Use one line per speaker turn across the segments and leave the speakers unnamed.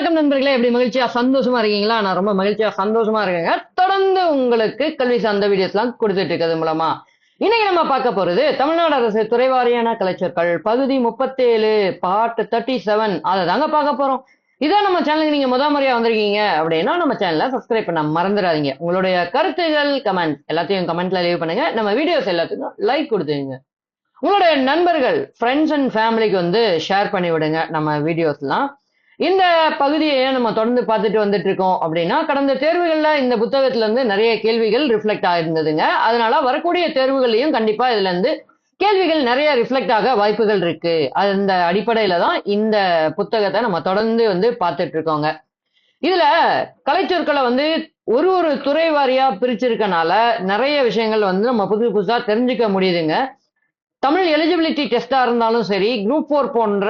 வணக்கம் நண்பர்களே, எப்படி மகிழ்ச்சியா சந்தோஷமா இருக்கீங்களா? நான் ரொம்ப மகிழ்ச்சியா சந்தோஷமா இருக்கேங்க. தொடர்ந்து உங்களுக்கு கல்வி சார்ந்த வீடியோஸ் எல்லாம் கொடுத்துட்டு இருக்கிறது மூலமா இன்னைக்கு நம்ம பார்க்க போறது தமிழ்நாடு அரசு துறைவாரியான கலைச்சொற்கள் பகுதி 37 பார்ட் 37 அதை தாங்க பார்க்க போறோம். இதான் நம்ம சேனலுக்கு நீங்க முறையா வந்திருக்கீங்க அப்படின்னா நம்ம சேனலை சப்ஸ்கிரைப் பண்ண மறந்துடாதீங்க. உங்களுடைய கருத்துகள் கமெண்ட் எல்லாத்தையும் கமெண்ட்ல லீவ் பண்ணுங்க. நம்ம வீடியோஸ் எல்லாத்துக்கும் லைக் கொடுத்துங்க. உங்களுடைய நண்பர்கள் ஃப்ரெண்ட்ஸ் அண்ட் ஃபேமிலிக்கு ஷேர் பண்ணி விடுங்க நம்ம வீடியோஸ்லாம். இந்த பகுதியை நம்ம தொடர்ந்து பார்த்துட்டு வந்துட்டு இருக்கோம் அப்படின்னா கடந்த தேர்வுகள்ல இந்த புத்தகத்துல இருந்து நிறைய கேள்விகள் ரிஃப்ளெக்ட் ஆயிருந்ததுங்க. அதனால வரக்கூடிய தேர்வுகள்லையும் கண்டிப்பா இதுல இருந்து கேள்விகள் நிறைய ரிஃப்ளெக்ட் ஆக வாய்ப்புகள் இருக்கு. அந்த அடிப்படையில தான் இந்த புத்தகத்தை நம்ம தொடர்ந்து பார்த்துட்டு இருக்கோங்க. இதுல கலைச்சொற்களை ஒரு துறை வாரியா பிரிச்சிருக்கனால நிறைய விஷயங்கள் நம்ம புதுசா தெரிஞ்சுக்க முடியுதுங்க. தமிழ் எலிஜிபிலிட்டி டெஸ்டா இருந்தாலும் சரி, குரூப் 4 போன்ற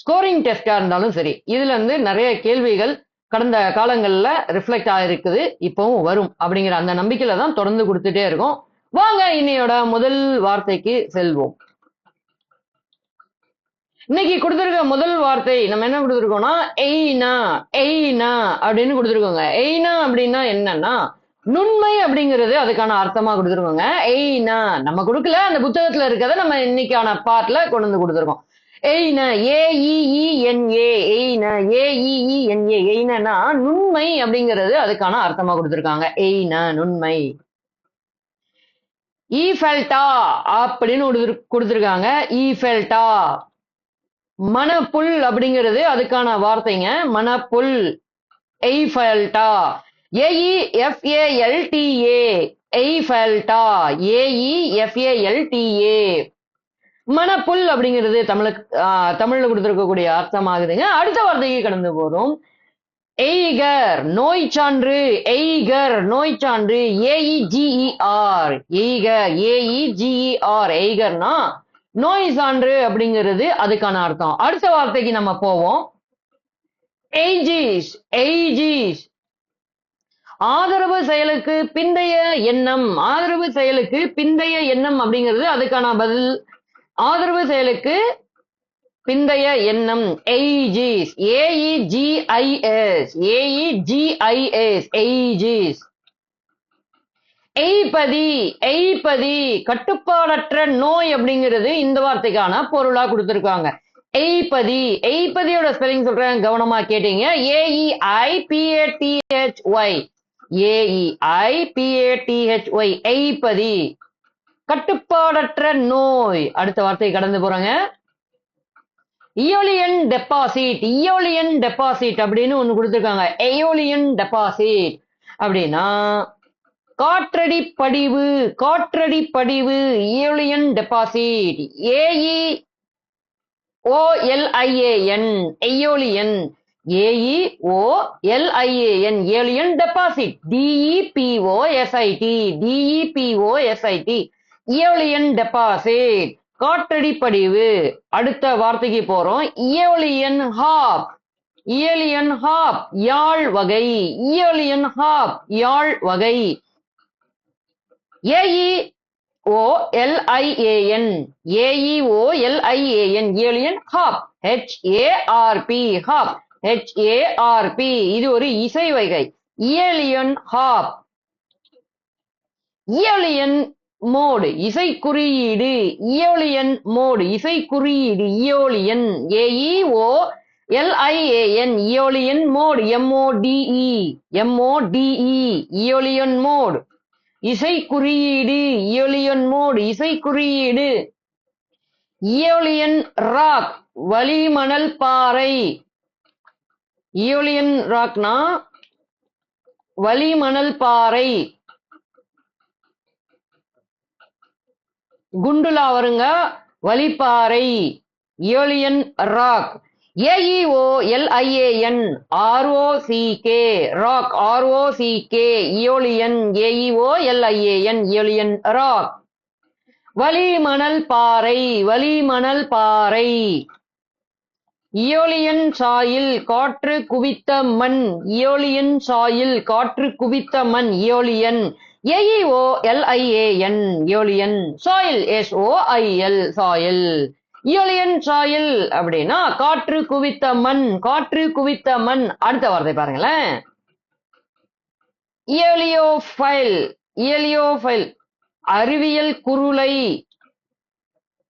ஸ்கோரிங் டெஸ்டா இருந்தாலும் சரி, இதுல இருந்து நிறைய கேள்விகள் கடந்த காலங்கள்ல ரிஃப்ளெக்ட் ஆயிருக்குது, இப்பவும் வரும் அப்படிங்கிற அந்த நம்பிக்கையில தான் தொடர்ந்து கொடுத்துட்டே இருக்கோம். வாங்க இன்னையோட முதல் வார்த்தைக்கு செல்வோம். இன்னைக்கு கொடுத்திருக்க முதல் வார்த்தை நம்ம என்ன கொடுத்திருக்கோம்னா எய்னா. எய்னா அப்படின்னு கொடுத்திருக்கோங்க. எய்னா அப்படின்னா என்னன்னா நுண்மை அப்படிங்கிறது அதுக்கான அர்த்தமா கொடுத்திருக்கோங்க. எய்னா நம்ம கொடுக்கல, அந்த புத்தகத்துல இருக்கிறத நம்ம இன்னைக்கான பார்ட்ல கொண்டு வந்து கொடுத்திருக்கோம். எய்னா ஏஇஇஎன்ஏ எய்னா ஏஇஇஎன்ஏ எய்னா நுண்மை அப்படிங்கிறது அதுக்கான அர்த்தமா கொடுத்திருக்காங்க. எய்னா நுண்மை. ஈஃபெல்டா அப்படின்னு கொடுத்திருக்காங்க. ஈஃபெல்டா. மணப்புல் அப்படிங்கிறது அதுக்கான வார்த்தைங்க. மணப்புல். எய்ஃபெல்டா. ஏஇஎஃப்ஏஎல்டிஏ எய்ஃபெல்டா. ஏஇஎஃப்ஏஎல்டிஏ மணப்புல் அப்படிங்கிறது தமிழ்ல கொடுத்திருக்கக்கூடிய அர்த்தமாகுதுங்க. அடுத்த வார்த்தைக்கு கடந்து போறோம். எய்கர் நோய் சான்று. எய்கர் நோய் சான்று. ஏஇஜிஇஆர் எய்கர் ஏஇஜிஇஆர் எய்கர்னா நோய் சான்று அப்படிங்கிறது அதுக்கான அர்த்தம். அடுத்த வார்த்தைக்கு நம்ம போவோம். எய்ஜிஸ். எய்ஜிஸ் ஆதரவு செயலுக்கு பிந்தைய எண்ணம். ஆதரவு செயலுக்கு பிந்தைய எண்ணம் அப்படிங்கிறது அதுக்கான பதில். ஆதரவு செயலுக்கு பிந்தைய எண்ணம். எய்ஜிஸ். ஏஇஜிஐஎஸ் ஏஇஜிஐஎஸ் எய்ஜிஸ். எய்பதி. எய்பதி கட்டுப்பாடற்ற நோய் அப்படிங்கிறது இந்த வார்த்தைக்கான பொருளா கொடுத்திருக்காங்க. எய்பதி. எய்பதியோட ஸ்பெல்லிங் சொல்றேன், கவனமா கேட்டீங்க. ஏஇஐபிஏடிஹெச்ஒய் ஏஇஐபிஏடிஹெச்ஒய் எய்பதி கட்டுப்பாடற்ற நோய். அடுத்த வார்த்தை கடந்து போறாங்க. இயோலியன் டெபாசிட். இயோலியன் டெபாசிட் அப்படின்னு ஒண்ணு கொடுத்திருக்காங்க. எயோலியன் டெபாசிட் அப்படின்னா காற்றடி படிவு. காற்றடி படிவு. இயோலியன் deposit. ஏஇஓஎல்ஐஏஎன் aeolian. ஏஇஓஎல்ஐஏஎன் alien deposit. டிஇபிஓஎஸ்ஐடி டிஇபிஓஎஸ்ஐடி இயோலியன் deposit காற்றடி படிவு. அடுத்த வார்த்தைக்கு போறோம். இயோலியன் ஹாப். இயோலியன் ஹாப் யாழ் வகை. இயோலியன் ஹாப் யாழ் வகை. ஏஇஓஎல்ஐஏஎன் ஏஇஓஎல்ஐஏஎன் ஏலியன் ஹாப் ஹெச்ஏஆர்பி ஹாப் ஹெச்ஏஆர்பி இது ஒரு இசை வகை. இயோலியன் ஹாப். இயோலியன் மோடு இசை குறியீடு. இயோலியன் மோடு இசை குறியீடு. இயோலியன் ஏஇஓஎல்ஐஏஎன் இயோலியன் மோடு எம்ஓடிஇ எம்ஓடிஇ இயோலியன் மோடு இசை குறியீடு. இயோலியன் மோடு இசை குறியீடு. இயோலியன் ராக் வளிமணல் பாறை. இயோலியன் ராக்னா வளிமணல் பாறை. குண்டுலா வருங்க. வலிப்பாறை. இயோலியன் ராக். ஏஇஓஎல்ஐஏஎன் ஆர்ஓசிகே ராக் ஆர்ஓசிகே இயோலியன். ஏஇஓஎல்ஐஏஎன் இயோலியன் ராக். வளிமணல் பாறை. வளிமணல் பாறை. இயோலியன் சாயில் காற்று குவித்த மண். இயோலியன் சாயில் காற்று குவித்த மண். இயோலியன். ஏஇஓஎல்ஐஏஎன் இயோலியன். Soil எஸ்ஓஐஎல் soil. இயலியன் சாயில் அப்படின்னா காற்று குவித்த மண், காற்று குவித்த மண். அடுத்த வார்த்தை பாருங்களேன், இயலியோஃபைல், இயலியோஃபைல் அறிவியல் குருளை,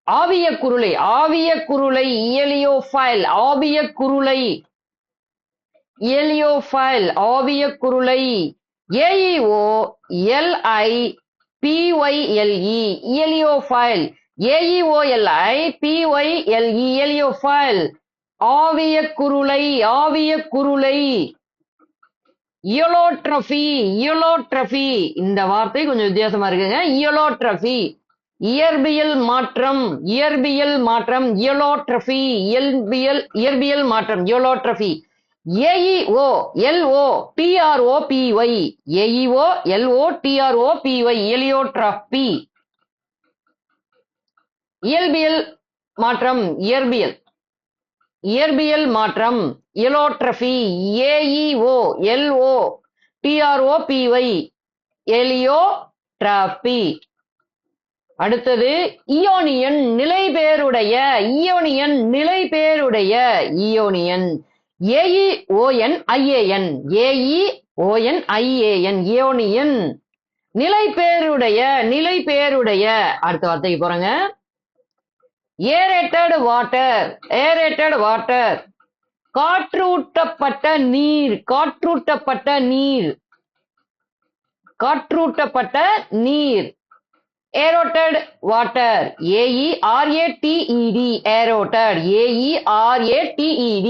ஆவிய குருளை, ஆவிய குருளை, இயலியோஃபைல் ஆவிய குருளை, இயலியோஃபைல் ஆவிய குருளை. A E O LIPYLE aeolipile, AEOLIPYLE aeolipile ஆவிய குருளை, ஆவிய குருளை. இயலோட்ரபி, இயலோட்ரபி இந்த வார்த்தை கொஞ்சம் வித்தியாசமா இருக்குங்க. இயலோட்ரபி இயற்பியல் மாற்றம், இயற்பியல் மாற்றம். இயலோட்ரபி இயற்பியல், இயற்பியல் மாற்றம். இயலோட்ரபி. AEO LOTROPY, AEO LOTROPY இயலியோட்ரபி. இயல்பியல் மாற்றம், இயற்பியல், இயற்பியல் மாற்றம். இயலோட்ரபி AEO LOTROPY எலியோட்ரபி. அடுத்தது இயோனியன் நிலைபேருடைய, இயோனியன் நிலைபேருடைய, இயோனியன் AEONIAN, AEONIAN இயோனியன் நிலைபேருடைய, நிலைபேருடைய. அடுத்த வார்த்தைக்கு போறேங்க, ஏரேட்டட் வாட்டர், ஏரேட்டட் வாட்டர் காற்றூட்டப்பட்ட நீர், காற்றூட்டப்பட்ட நீர், காற்றூட்டப்பட்ட நீர். Aerated water AERATED, aerated AERATED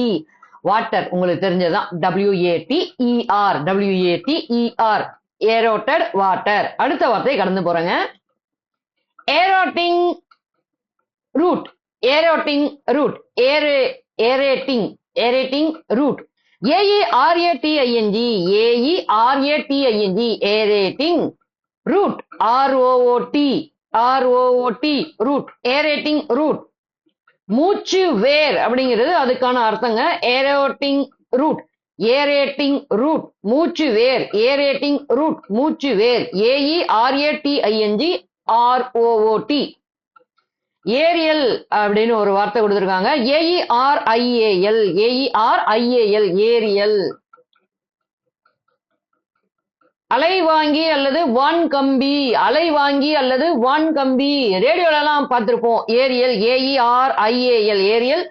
water உங்களுக்கு தெரிஞ்சதுதான், WATER ஏரோட்டட் வாட்டர். அடுத்த வார்த்தை கடந்து போறேங்க, aerating root, aerating root, aerating, aerating root. AERATING, AERATING aerating root, ROOT, ROOT root, aerating root. மூச்சு வேர் அப்படிங்கிறது அதுக்கான அர்த்தங்க. ஏரோட்டிங் ரூட், ஏரேட்டிங் ரூட் மூச்சு வேர், ஏரேட்டிங் ரூட் மூச்சு வேர். AERATING ROOT. ஏரியல் அப்படின்னு ஒரு வார்த்தை கொடுத்திருக்காங்க, AERIAL, AERIAL ஏரியல். அலைவாங்கி அல்லது வான்கம்பி, அலைவாங்கி அல்லது வான்கம்பி ரேடியோல எல்லாம் பார்த்திருப்போம். Ariel AERIAL Ariel.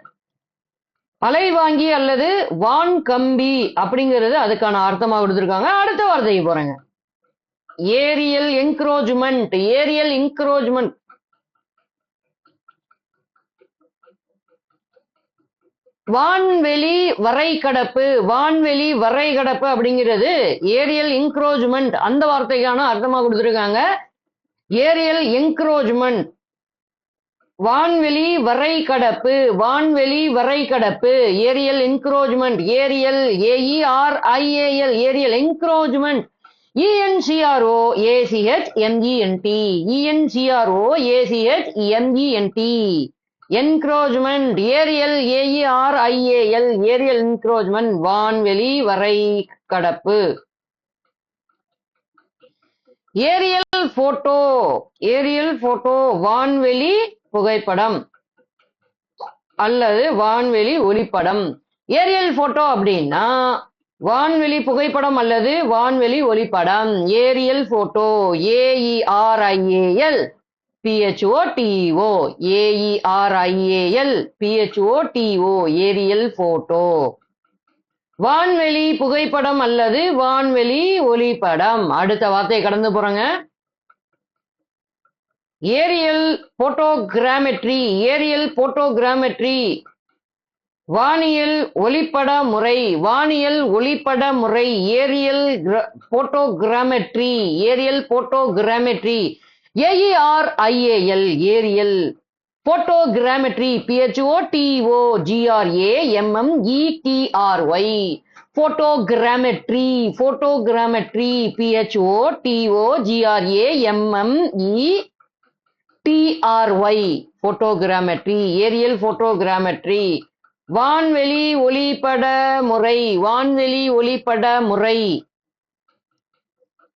அலைவாங்கி அல்லது வான்கம்பி அப்படிங்கிறது அதுக்கான அர்த்தமா கொடுத்திருக்காங்க. அடுத்த வார்த்தைக்கு போறேங்க, ஏரியல் என்க்ரோச்மெண்ட், ஏரியல் என்க்ரோச்மெண்ட் வான்வெளி வரைகடப்பு, வான்வெளி வரைகடப்பு அப்படிங்கிறது ஏரியல் என்க்ரோச்மெண்ட் அந்த வார்த்தைக்கான அர்த்தமா கொடுத்திருக்காங்க. ஏரியல் என்க்ரோச்மெண்ட் வான்வெளி வரைகடப்பு, வான்வெளி வரைகடப்பு. Aerial encroachment, aerial AERIAL aerial encroachment. ENCROACHMENT, ENCROACHMENT encroachment. Aerial AERIAL aerial encroachment வான்வெளி வரைகடப்பு. ஏரியல் போட்டோ, ஏரியல் போட்டோ வான்வெளி புகைப்படம் அல்லது வான்வெளி ஒளிப்படம். ஏரியல் போட்டோ அப்படின்னா வான்வெளி புகைப்படம் அல்லது வான்வெளி ஒளிப்படம். Aerial photo AERIAL PHOTO, AERIAL PHOTO aerial photo. வான்வெளி புகைப்படம் அல்லது வான்வெளி ஒளிப்படம். அடுத்த வார்த்தையை கடந்து போறோங்க, ஏரியல் போட்டோகிராமெட்ரி, ஏரியல் போட்டோகிராமெட்ரி வானியல் ஒளிப்பட முறை, வானியல் ஒளிப்பட முறை. Aerial photogrammetry, aerial photogrammetry. AERIAL aerial photogrammetry PHOTOGRAMMETRY photogrammetry, photogrammetry PHOTOGRAMMETRY photogrammetry aerial photogrammetry. வான்வெளி ஒளிப்பட முறை, வான்வெளி ஒளிப்பட முறை.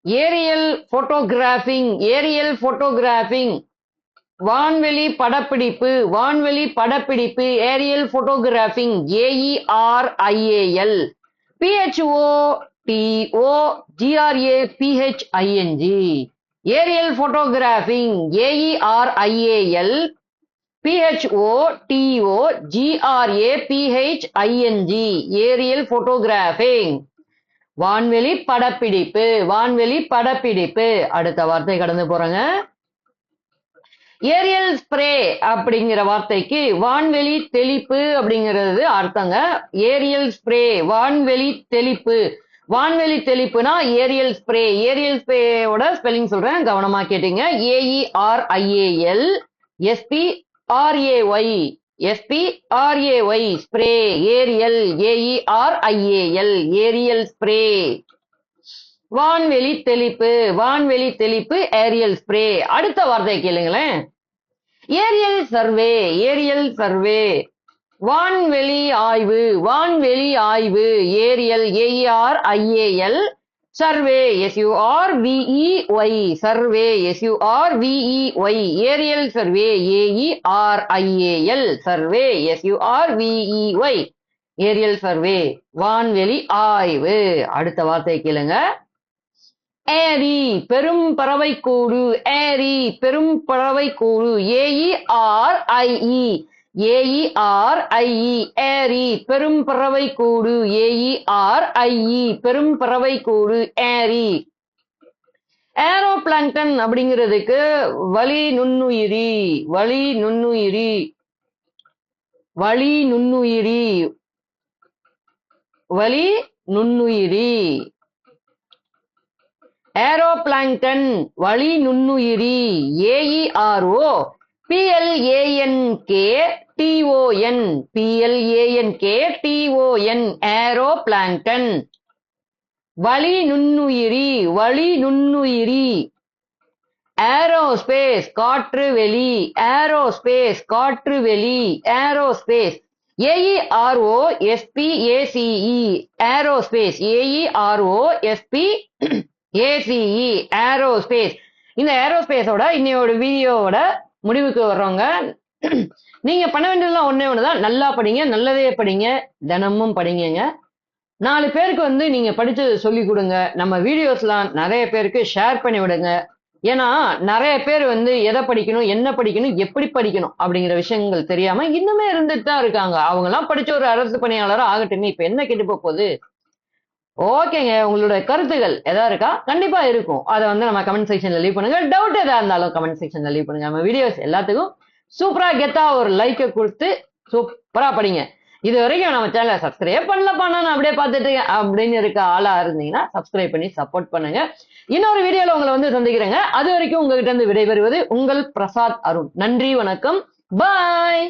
ஏரியல் போட்டோகிராஃபிங், ஏரியல் போட்டோகிராஃபிங் வான்வெளி படப்பிடிப்பு, வான்வெளி படப்பிடிப்பு, aerial photographing, AERIAL, PHOTOGRAPHING, aerial photographing, AERIAL, PHOTOGRAPHING, aerial photographing. வான்வெளி படப்பிடிப்பு, வான்வெளி படப்பிடிப்பு. அடுத்த வார்த்தை கடந்து போறேங்க. ஏரியல் ஸ்ப்ரே அப்படிங்கிற வார்த்தைக்கு வான்வெளி தெளிப்பு அப்படிங்கிறது அர்த்தங்க. ஏரியல் ஸ்ப்ரே, வான்வெளி தெளிப்பு. வான்வெளி தெளிப்புனா ஏரியல் ஸ்ப்ரே. ஏரியல் ஸ்ப்ரேயோட ஸ்பெல்லிங் சொல்றேன், கவனமா கேட்டீங்க. AERIAL SPRAY, SPRAY, spray. Aerial, AERIAL, aerial spray. வான்வெளி தெளிப்பு, வான்வெளி தெளிப்பு, ஏரியல் ஸ்ப்ரே. அடுத்த வார்த்தை கேளுங்களேன். Aerial survey, aerial survey. வான்வெளி ஆய்வு, வான்வெளி ஆய்வு. Aerial, AERIAL, survey, SURVEY, survey, SURVEY, aerial survey, AERIAL, survey, SURVEY, aerial survey. வான்வெளி ஆய்வு. அடுத்த வார்த்தை கேளுங்க. ஏரி, பெரும் பறவை கூடு. ஏரி, பெரும் பறவை கூடு. AERIE, AERIE, ஏரி, பெரும் பறவை கூடு. AERIE, பெரும் பறவை கூடு, ஏரி. ஏரோபிளாங்டன் அப்படிங்கிறதுக்கு வளி நுண்ணுயிரி, வளி நுண்ணுயிரி, வளி நுண்ணுயிரி, வளி நுண்ணுயிரி. ஏரோபிளாங்டன், வளி நுண்ணுயிரி. AEROPLANKTON, PLANKTON, ஏரோபிளாங்டன், வளி நுண்ணுயிரி, வளி நுண்ணுயிரி. ஏரோஸ்பேஸ், காற்றுவெளி. ஏரோஸ்பேஸ், காற்றுவெளி, aerospace. AEROSPACE, aerospace. AEROSPACE, aerospace. இந்த ஏரோஸ்பேஸோட இன்னையோட வீடியோவோட முடிவுக்கு வர்றோங்க. நீங்க பண்ண வேண்டியதுலாம் ஒண்ணே ஒண்ணுதான், நல்லா படிங்க, நல்லதே படிங்க, தினமும் படிங்க. 4 பேருக்கு நீங்க படிச்சது சொல்லி கொடுங்க. நம்ம வீடியோஸ்லாம் நிறைய பேருக்கு ஷேர் பண்ணி விடுங்க. ஏன்னா நிறைய பேர் எதை படிக்கணும், என்ன படிக்கணும், எப்படி படிக்கணும் அப்படிங்கிற விஷயங்கள் தெரியாம இன்னுமே இருந்துட்டு தான் இருக்காங்க. அவங்க எல்லாம் படிச்ச ஒரு அரசு பணியாளராக ஆகட்டுமே, இப்ப என்ன கெட்டு போகுது? ஓகேங்க, உங்களோட கருத்துகள் எதா இருக்கா? கண்டிப்பா இருக்கும். அதை நம்ம கமெண்ட் செக்ஷன்ல லீவ் பண்ணுங்க. டவுட் எதா இருந்தாலும் கமெண்ட் செக்ஷன்ல லீவ் பண்ணுங்க. நம்ம வீடியோஸ் எல்லாத்துக்கும் சூப்பரா கெத்தா ஒரு லைக்கை கொடுத்து சூப்பரா படிங்க. இது வரைக்கும் நம்ம சேனலை சப்ஸ்கிரைப் பண்ணலப்பா, நான் அப்படியே பார்த்துட்டு அப்படின்னு இருக்க ஆளா இருந்தீங்கன்னா சப்ஸ்கிரைப் பண்ணி சப்போர்ட் பண்ணுங்க. இன்னொரு வீடியோல உங்களை சந்திக்கிறேங்க. அது வரைக்கும் உங்ககிட்ட இருந்து விடைபெறுவது உங்கள் பிரசாத் அருண். நன்றி, வணக்கம், பாய்.